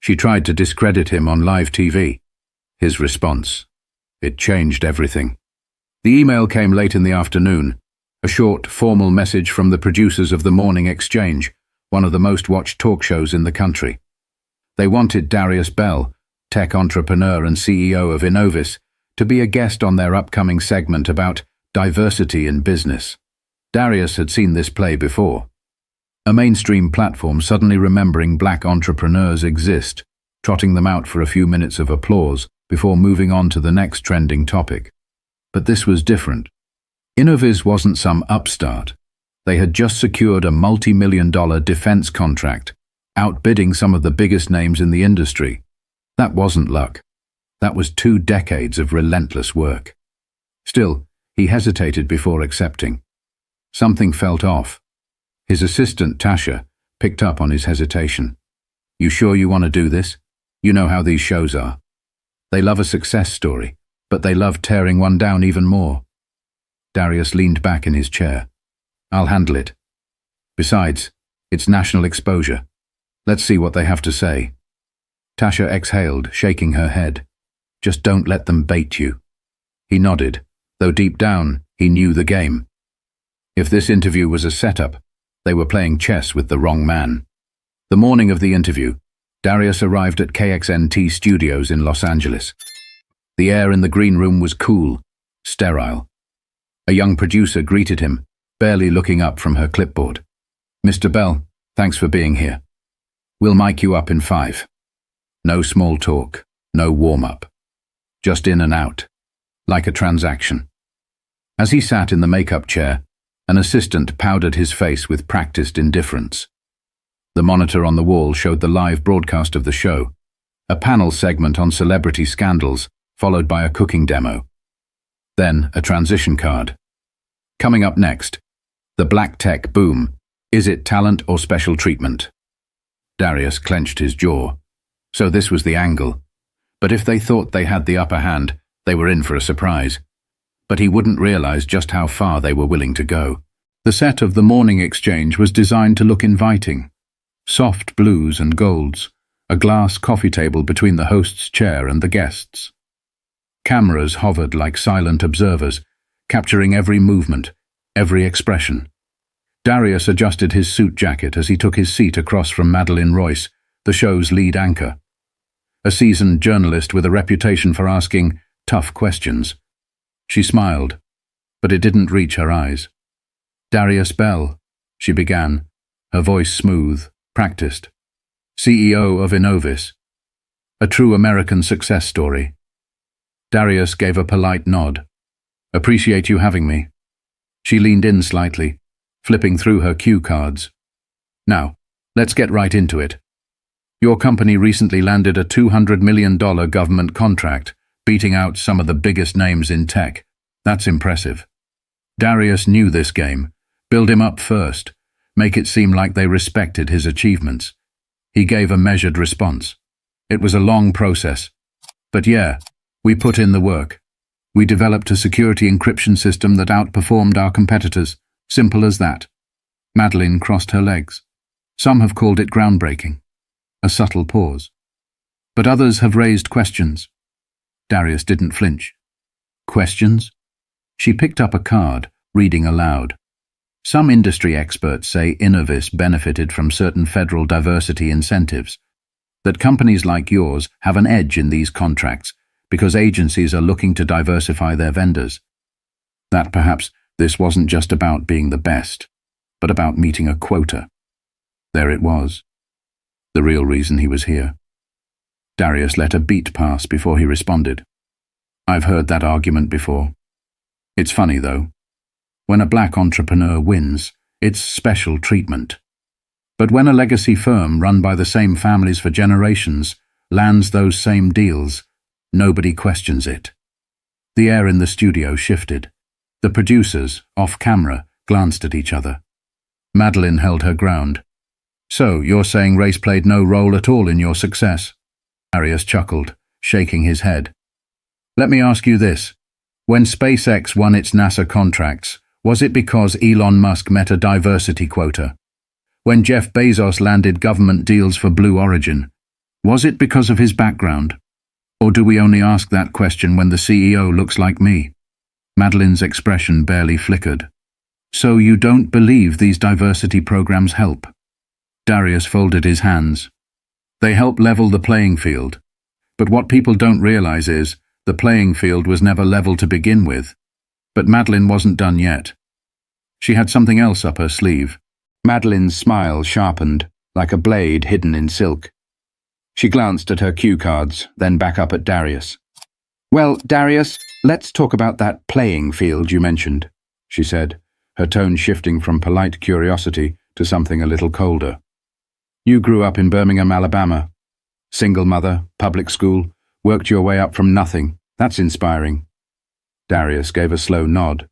She tried to discredit him on live TV. His response. It changed everything. The email came late in the afternoon, a short, formal message from the producers of The Morning Exchange, one of the most watched talk shows in the country. They wanted Darius Bell, tech entrepreneur and CEO of Innovis, to be a guest on their upcoming segment about diversity in business. Darius had seen this play before. A mainstream platform suddenly remembering black entrepreneurs exist, trotting them out for a few minutes of applause before moving on to the next trending topic. But this was different. Innovis wasn't some upstart. They had just secured a multi-million-dollar defense contract, outbidding some of the biggest names in the industry. That wasn't luck. That was 2 decades of relentless work. Still, he hesitated before accepting. Something felt off. His assistant, Tasha, picked up on his hesitation. "You sure you want to do this? You know how these shows are. They love a success story, but they love tearing one down even more." Darius leaned back in his chair. "I'll handle it. Besides, it's national exposure. Let's see what they have to say." Tasha exhaled, shaking her head. "Just don't let them bait you." He nodded, though deep down he knew the game. If this interview was a setup, they were playing chess with the wrong man. The morning of the interview, Darius arrived at KXNT Studios in Los Angeles. The air in the green room was cool, sterile. A young producer greeted him, barely looking up from her clipboard. "Mr. Bell, thanks for being here. We'll mic you up in 5. No small talk, no warm-up. Just in and out, like a transaction." As he sat in the makeup chair, an assistant powdered his face with practiced indifference. The monitor on the wall showed the live broadcast of the show, a panel segment on celebrity scandals, followed by a cooking demo. Then a transition card. Coming up next, the black tech boom. Is it talent or special treatment? Darius clenched his jaw. So this was the angle. But if they thought they had the upper hand, they were in for a surprise. But he wouldn't realize just how far they were willing to go. The set of The Morning Exchange was designed to look inviting. Soft blues and golds, a glass coffee table between the host's chair and the guests. Cameras hovered like silent observers, capturing every movement, every expression. Darius adjusted his suit jacket as he took his seat across from Madeleine Royce, the show's lead anchor. A seasoned journalist with a reputation for asking tough questions. She smiled, but it didn't reach her eyes. "Darius Bell," she began, her voice smooth, practiced. "CEO of Innovis. A true American success story." Darius gave a polite nod. "Appreciate you having me." She leaned in slightly, flipping through her cue cards. "Now, let's get right into it. Your company recently landed a $200 million government contract, beating out some of the biggest names in tech. That's impressive." Darius knew this game. Build him up first. Make it seem like they respected his achievements. He gave a measured response. "It was a long process. But yeah, we put in the work. We developed a security encryption system that outperformed our competitors. Simple as that." Madeleine crossed her legs. "Some have called it groundbreaking." A subtle pause. "But others have raised questions." Darius didn't flinch. "Questions?" She picked up a card, reading aloud. "Some industry experts say Innovis benefited from certain federal diversity incentives, that companies like yours have an edge in these contracts because agencies are looking to diversify their vendors. That perhaps this wasn't just about being the best, but about meeting a quota." There it was. The real reason he was here. Darius let a beat pass before he responded. "I've heard that argument before. It's funny, though. When a black entrepreneur wins, it's special treatment. But when a legacy firm run by the same families for generations lands those same deals, nobody questions it." The air in the studio shifted. The producers, off camera, glanced at each other. Madeleine held her ground. "So, you're saying race played no role at all in your success?" Darius chuckled, shaking his head. "Let me ask you this. When SpaceX won its NASA contracts, was it because Elon Musk met a diversity quota? When Jeff Bezos landed government deals for Blue Origin, Was it because of his background? Or do we only ask that question when the CEO looks like me? Madeline's expression barely flickered. So you don't believe these diversity programs help? Darius folded his hands. They help level the playing field. But what people don't realize is, the playing field was never level to begin with. But Madeline wasn't done yet. She had something else up her sleeve. Madeline's smile sharpened, like a blade hidden in silk. She glanced at her cue cards, then back up at Darius. "Well, Darius, let's talk about that playing field you mentioned," she said, her tone shifting from polite curiosity to something a little colder. "You grew up in Birmingham, Alabama. Single mother, public school, worked your way up from nothing. That's inspiring." Darius gave a slow nod,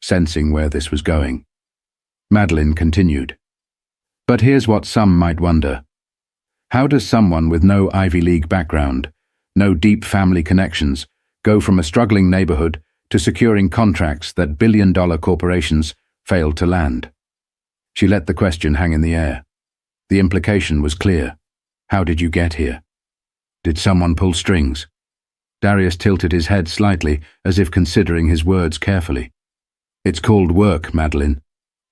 sensing where this was going. Madeline continued. "But here's what some might wonder. How does someone with no Ivy League background, no deep family connections, go from a struggling neighborhood to securing contracts that billion-dollar corporations failed to land?" She let the question hang in the air. The implication was clear. How did you get here? Did someone pull strings? Darius tilted his head slightly, as if considering his words carefully. "It's called work, Madeline.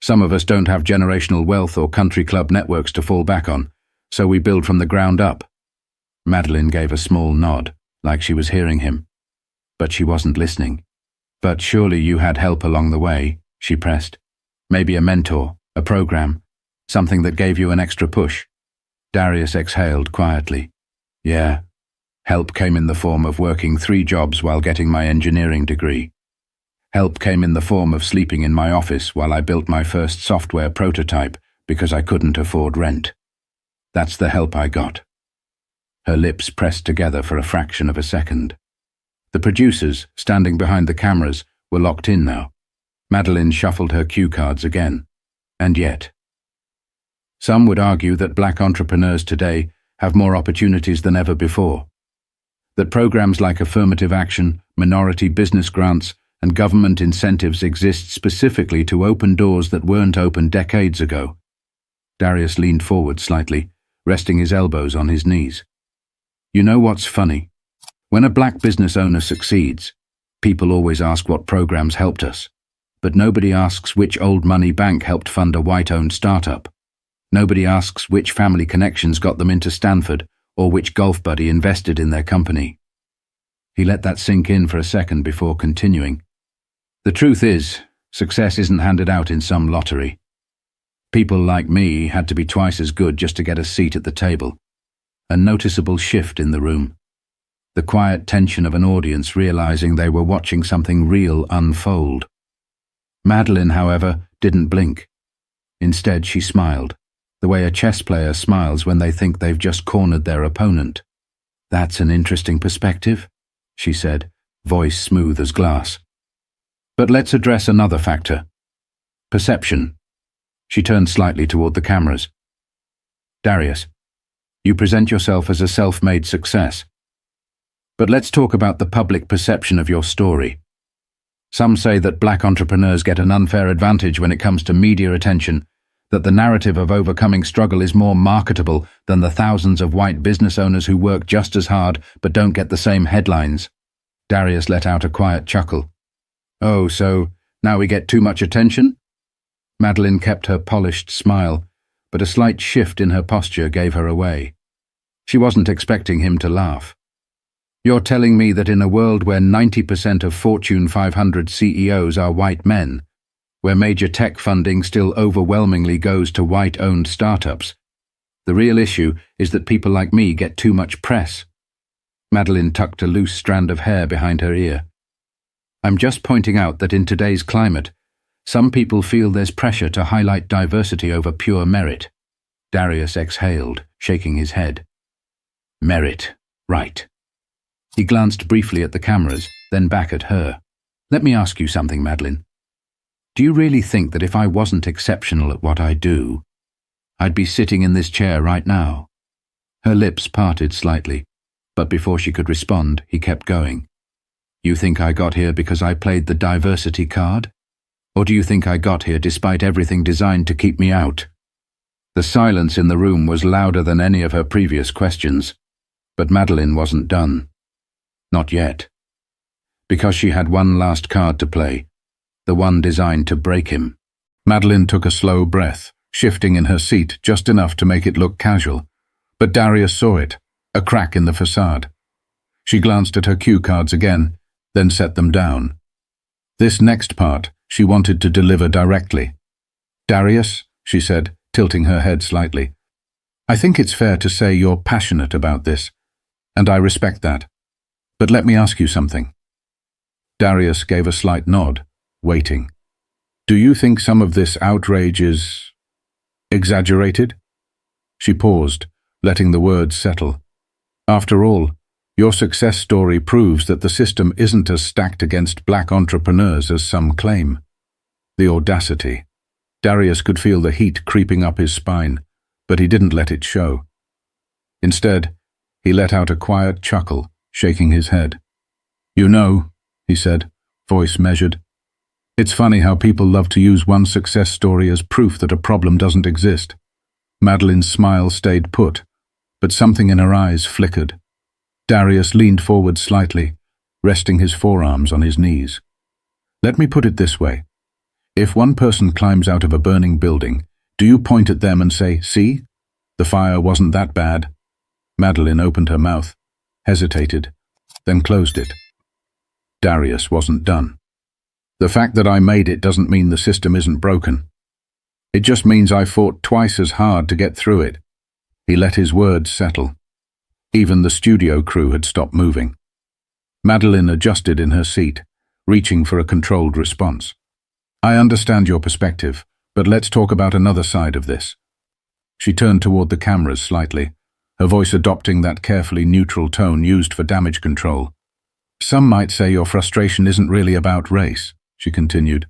Some of us don't have generational wealth or country club networks to fall back on, so we build from the ground up." Madeline gave a small nod, like she was hearing him. But she wasn't listening. "But surely you had help along the way," she pressed. "Maybe a mentor, a program, something that gave you an extra push." Darius exhaled quietly. "Yeah. Help came in the form of working 3 jobs while getting my engineering degree. Help came in the form of sleeping in my office while I built my first software prototype because I couldn't afford rent. That's the help I got." Her lips pressed together for a fraction of a second. The producers, standing behind the cameras, were locked in now. Madeline shuffled her cue cards again. And yet. Some would argue that black entrepreneurs today have more opportunities than ever before. That programs like affirmative action, minority business grants, and government incentives exist specifically to open doors that weren't open decades ago. Darius leaned forward slightly, resting his elbows on his knees. "You know what's funny? When a black business owner succeeds, people always ask what programs helped us. But nobody asks which old money bank helped fund a white-owned startup. Nobody asks which family connections got them into Stanford or which golf buddy invested in their company." He let that sink in for a second before continuing. "The truth is, success isn't handed out in some lottery. People like me had to be twice as good just to get a seat at the table." A noticeable shift in the room. The quiet tension of an audience realizing they were watching something real unfold. Madeline, however, didn't blink. Instead, she smiled, the way a chess player smiles when they think they've just cornered their opponent. "That's an interesting perspective," she said, voice smooth as glass. "But let's address another factor. Perception." She turned slightly toward the cameras. "Darius, you present yourself as a self-made success. But let's talk about the public perception of your story. Some say that black entrepreneurs get an unfair advantage when it comes to media attention, that the narrative of overcoming struggle is more marketable than the thousands of white business owners who work just as hard but don't get the same headlines." Darius let out a quiet chuckle. "Oh, so now we get too much attention?" Madeline kept her polished smile, but a slight shift in her posture gave her away. She wasn't expecting him to laugh. "You're telling me that in a world where 90% of Fortune 500 CEOs are white men, where major tech funding still overwhelmingly goes to white-owned startups, the real issue is that people like me get too much press?" Madeline tucked a loose strand of hair behind her ear. "I'm just pointing out that in today's climate, some people feel there's pressure to highlight diversity over pure merit." Darius exhaled, shaking his head. "Merit, right." He glanced briefly at the cameras, then back at her. "Let me ask you something, Madeline. Do you really think that if I wasn't exceptional at what I do, I'd be sitting in this chair right now?" Her lips parted slightly, but before she could respond, he kept going. "You think I got here because I played the diversity card? Or do you think I got here despite everything designed to keep me out?" The silence in the room was louder than any of her previous questions. But Madeline wasn't done. Not yet. Because she had one last card to play, the one designed to break him. Madeline took a slow breath, shifting in her seat just enough to make it look casual. But Darius saw it, a crack in the facade. She glanced at her cue cards again, then set them down. This next part she wanted to deliver directly. "Darius," she said, tilting her head slightly, "I think it's fair to say you're passionate about this, and I respect that. But let me ask you something." Darius gave a slight nod, waiting. "Do you think some of this outrage is exaggerated?" She paused, letting the words settle. "After all, your success story proves that the system isn't as stacked against black entrepreneurs as some claim." The audacity. Darius could feel the heat creeping up his spine, but he didn't let it show. Instead, he let out a quiet chuckle, shaking his head. "You know," he said, voice measured, "it's funny how people love to use one success story as proof that a problem doesn't exist." Madeline's smile stayed put, but something in her eyes flickered. Darius leaned forward slightly, resting his forearms on his knees. "Let me put it this way. If one person climbs out of a burning building, do you point at them and say, 'See? The fire wasn't that bad'?" Madeline opened her mouth, hesitated, then closed it. Darius wasn't done. "The fact that I made it doesn't mean the system isn't broken. It just means I fought twice as hard to get through it." He let his words settle. Even the studio crew had stopped moving. Madeline adjusted in her seat, reaching for a controlled response. "I understand your perspective, but let's talk about another side of this." She turned toward the cameras slightly, her voice adopting that carefully neutral tone used for damage control. "Some might say your frustration isn't really about race," she continued,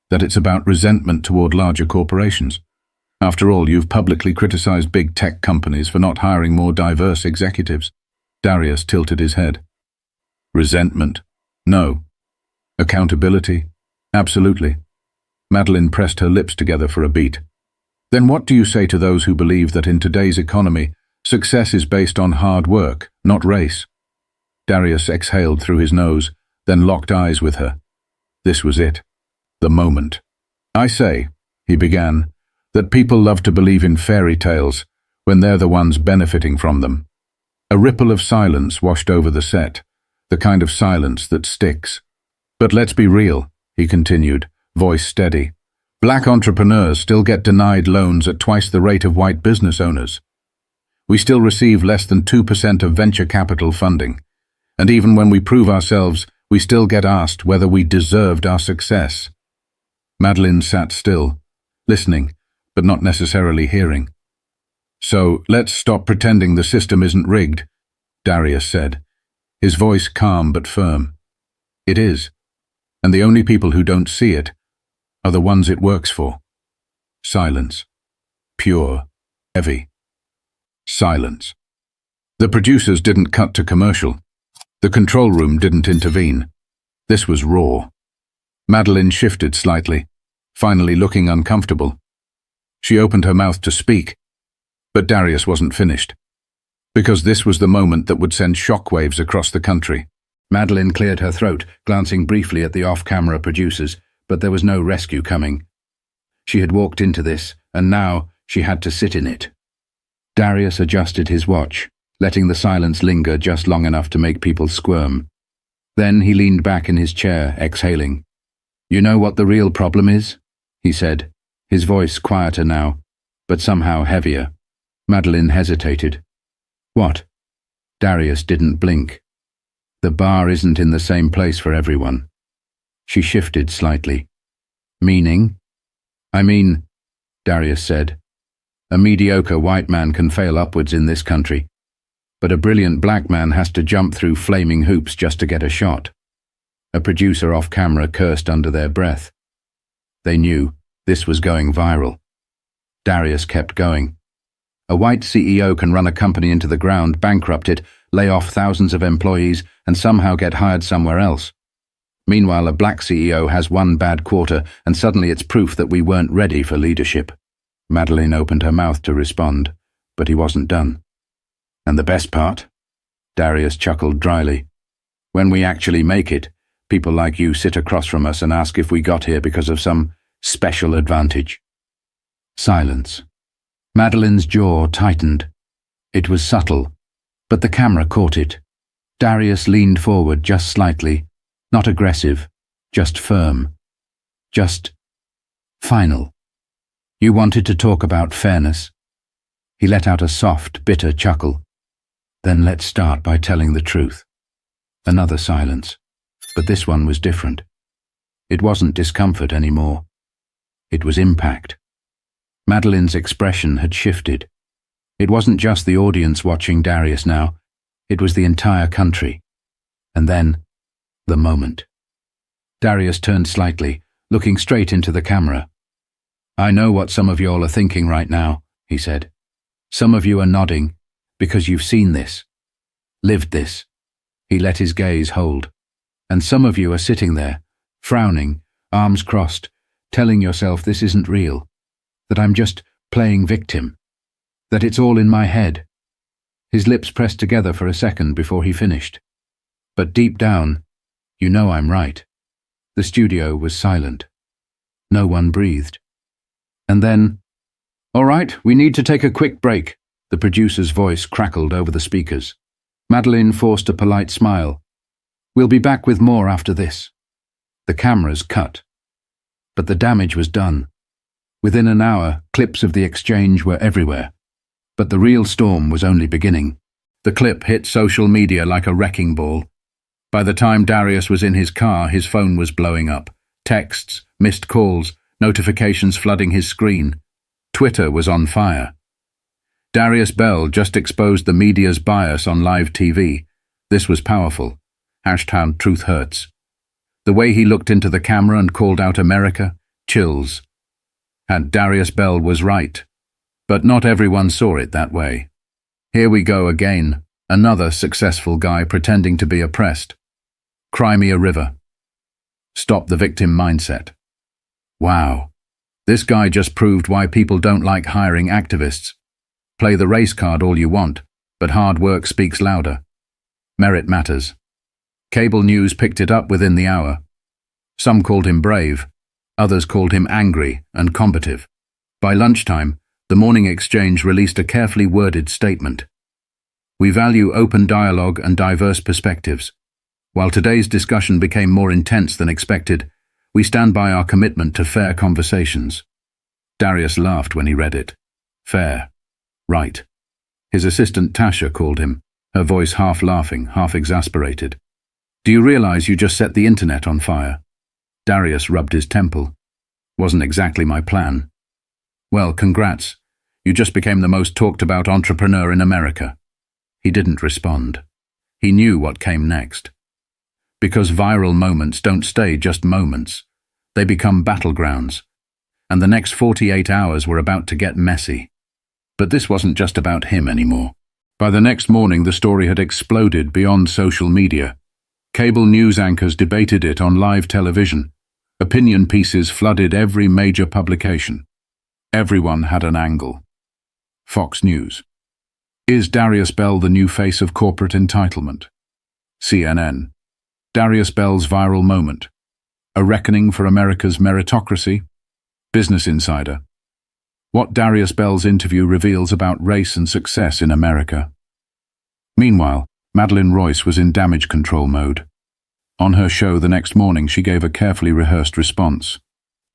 "that it's about resentment toward larger corporations. After all, you've publicly criticized big tech companies for not hiring more diverse executives." Darius tilted his head. "Resentment? No. Accountability? Absolutely." Madeline pressed her lips together for a beat. "Then what do you say to those who believe that in today's economy, success is based on hard work, not race?" Darius exhaled through his nose, then locked eyes with her. This was it. The moment. "I say," he began, "that people love to believe in fairy tales when they're the ones benefiting from them." A ripple of silence washed over the set, the kind of silence that sticks. "But let's be real," he continued, voice steady. "Black entrepreneurs still get denied loans at twice the rate of white business owners. We still receive less than 2% of venture capital funding. And even when we prove ourselves, we still get asked whether we deserved our success." Madeline sat still, listening, but not necessarily hearing. "So let's stop pretending the system isn't rigged," Darius said, his voice calm but firm. "It is, and the only people who don't see it are the ones it works for." Silence. Pure, heavy. Silence. The producers didn't cut to commercial. The control room didn't intervene. This was raw. Madeline shifted slightly, finally looking uncomfortable. She opened her mouth to speak, but Darius wasn't finished. Because this was the moment that would send shockwaves across the country. Madeline cleared her throat, glancing briefly at the off-camera producers, but there was no rescue coming. She had walked into this, and now she had to sit in it. Darius adjusted his watch, letting the silence linger just long enough to make people squirm. Then he leaned back in his chair, exhaling. "You know what the real problem is?" he said, his voice quieter now, but somehow heavier. Madeline hesitated. "What?" Darius didn't blink. "The bar isn't in the same place for everyone." She shifted slightly. "Meaning?" "I mean," Darius said, "a mediocre white man can fail upwards in this country, but a brilliant black man has to jump through flaming hoops just to get a shot." A producer off camera cursed under their breath. They knew this was going viral. Darius kept going. "A white CEO can run a company into the ground, bankrupt it, lay off thousands of employees, and somehow get hired somewhere else. Meanwhile, a black CEO has one bad quarter, and suddenly it's proof that we weren't ready for leadership." Madeline opened her mouth to respond, but he wasn't done. "And the best part?" Darius chuckled dryly. "When we actually make it, people like you sit across from us and ask if we got here because of some special advantage." Silence. Madeline's jaw tightened. It was subtle, but the camera caught it. Darius leaned forward just slightly, not aggressive, just firm, just final. "You wanted to talk about fairness?" He let out a soft, bitter chuckle. "Then let's start by telling the truth." Another silence, but this one was different. It wasn't discomfort anymore. It was impact. Madeline's expression had shifted. It wasn't just the audience watching Darius now, it was the entire country. And then, the moment. Darius turned slightly, looking straight into the camera. "I know what some of y'all are thinking right now," he said. "Some of you are nodding, because you've seen this, lived this." He let his gaze hold. "And some of you are sitting there, frowning, arms crossed, telling yourself this isn't real, that I'm just playing victim, that it's all in my head." His lips pressed together for a second before he finished. "But deep down, you know I'm right." The studio was silent. No one breathed. And then, "All right, we need to take a quick break," the producer's voice crackled over the speakers. Madeline forced a polite smile. "We'll be back with more after this." The cameras cut. But the damage was done. Within an hour, clips of the exchange were everywhere. But the real storm was only beginning. The clip hit social media like a wrecking ball. By the time Darius was in his car, his phone was blowing up. Texts, missed calls, notifications flooding his screen. Twitter was on fire. Darius Bell just exposed the media's bias on live TV. This was powerful. #Truth hurts. The way he looked into the camera and called out America, chills. And Darius Bell was right. But not everyone saw it that way. Here we go again, another successful guy pretending to be oppressed. Cry me a river. Stop the victim mindset. Wow. This guy just proved why people don't like hiring activists. Play the race card all you want, but hard work speaks louder. Merit matters. Cable news picked it up within the hour. Some called him brave, others called him angry and combative. By lunchtime, the Morning Exchange released a carefully worded statement. "We value open dialogue and diverse perspectives. While today's discussion became more intense than expected, we stand by our commitment to fair conversations." Darius laughed when he read it. Fair. Right. His assistant Tasha called him, her voice half laughing, half exasperated. "Do you realize you just set the internet on fire?" Darius rubbed his temple. "Wasn't exactly my plan." "Well, congrats. You just became the most talked about entrepreneur in America." He didn't respond. He knew what came next. Because viral moments don't stay just moments. They become battlegrounds. And the next 48 hours were about to get messy. But this wasn't just about him anymore. By the next morning, the story had exploded beyond social media. Cable news anchors debated it on live television. Opinion pieces flooded every major publication. Everyone had an angle. Fox News. Is Darius Bell the new face of corporate entitlement? CNN. Darius Bell's viral moment. A reckoning for America's meritocracy? Business Insider. What Darius Bell's interview reveals about race and success in America. Meanwhile, Madeline Royce was in damage control mode. On her show the next morning, she gave a carefully rehearsed response.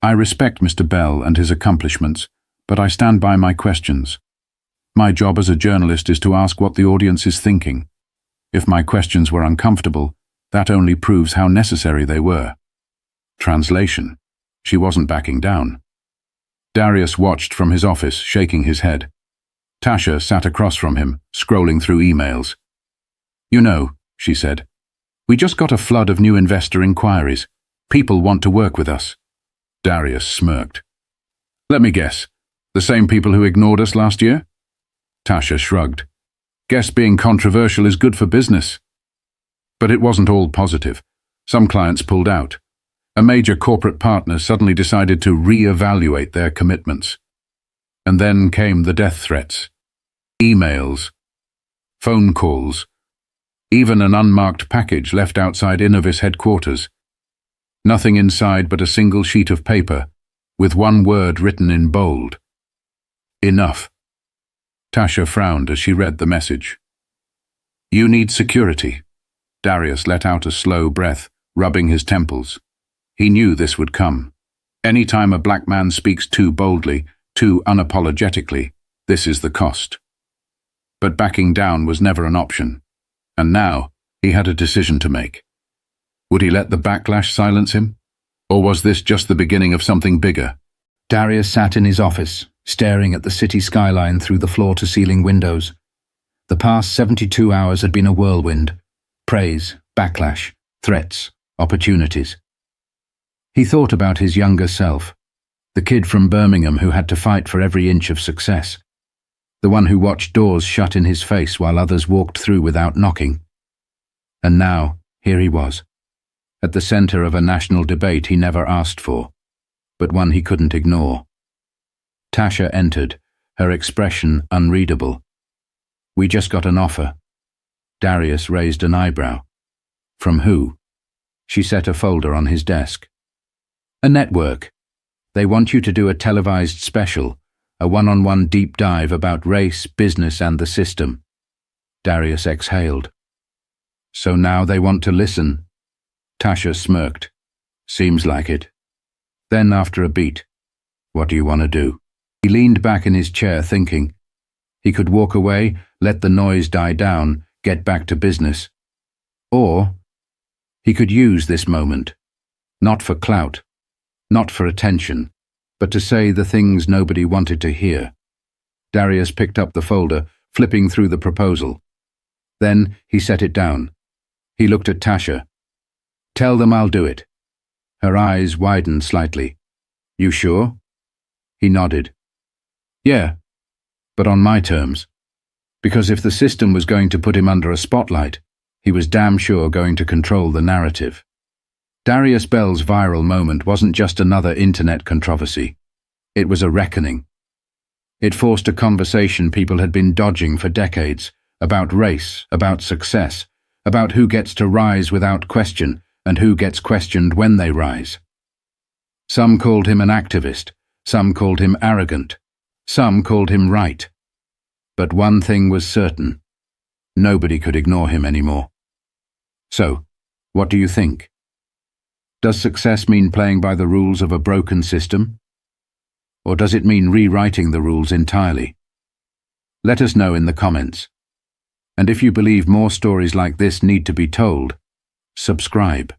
"I respect Mr. Bell and his accomplishments, but I stand by my questions. My job as a journalist is to ask what the audience is thinking. If my questions were uncomfortable, that only proves how necessary they were." Translation. She wasn't backing down. Darius watched from his office, shaking his head. Tasha sat across from him, scrolling through emails. "You know," she said, "we just got a flood of new investor inquiries. People want to work with us." Darius smirked. "Let me guess. The same people who ignored us last year?" Tasha shrugged. "Guess being controversial is good for business." But it wasn't all positive. Some clients pulled out. A major corporate partner suddenly decided to re-evaluate their commitments. And then came the death threats. Emails. Phone calls. Even an unmarked package left outside Innovis headquarters. Nothing inside but a single sheet of paper, with one word written in bold. Enough. Tasha frowned as she read the message. You need security. Darius let out a slow breath, rubbing his temples. He knew this would come. Any time a black man speaks too boldly, too unapologetically, this is the cost. But backing down was never an option. And now, he had a decision to make. Would he let the backlash silence him? Or was this just the beginning of something bigger? Darius sat in his office, staring at the city skyline through the floor-to-ceiling windows. The past 72 hours had been a whirlwind. Praise, backlash, threats, opportunities. He thought about his younger self, the kid from Birmingham who had to fight for every inch of success, the one who watched doors shut in his face while others walked through without knocking. And now, here he was, at the center of a national debate he never asked for, but one he couldn't ignore. Tasha entered, her expression unreadable. We just got an offer. Darius raised an eyebrow. From who? She set a folder on his desk. A network. They want you to do a televised special, a one-on-one deep dive about race, business, and the system. Darius exhaled. So now they want to listen. Tasha smirked. Seems like it. Then, after a beat, what do you want to do? He leaned back in his chair thinking. He could walk away, let the noise die down, get back to business. Or he could use this moment, not for clout, not for attention, but to say the things nobody wanted to hear. Darius picked up the folder, flipping through the proposal. Then he set it down. He looked at Tasha. Tell them I'll do it. Her eyes widened slightly. You sure? He nodded. Yeah, but on my terms. Because if the system was going to put him under a spotlight, he was damn sure going to control the narrative. Darius Bell's viral moment wasn't just another internet controversy. It was a reckoning. It forced a conversation people had been dodging for decades, about race, about success, about who gets to rise without question and who gets questioned when they rise. Some called him an activist, some called him arrogant, some called him right. But one thing was certain. Nobody could ignore him anymore. So, what do you think? Does success mean playing by the rules of a broken system? Or does it mean rewriting the rules entirely? Let us know in the comments. And if you believe more stories like this need to be told, subscribe.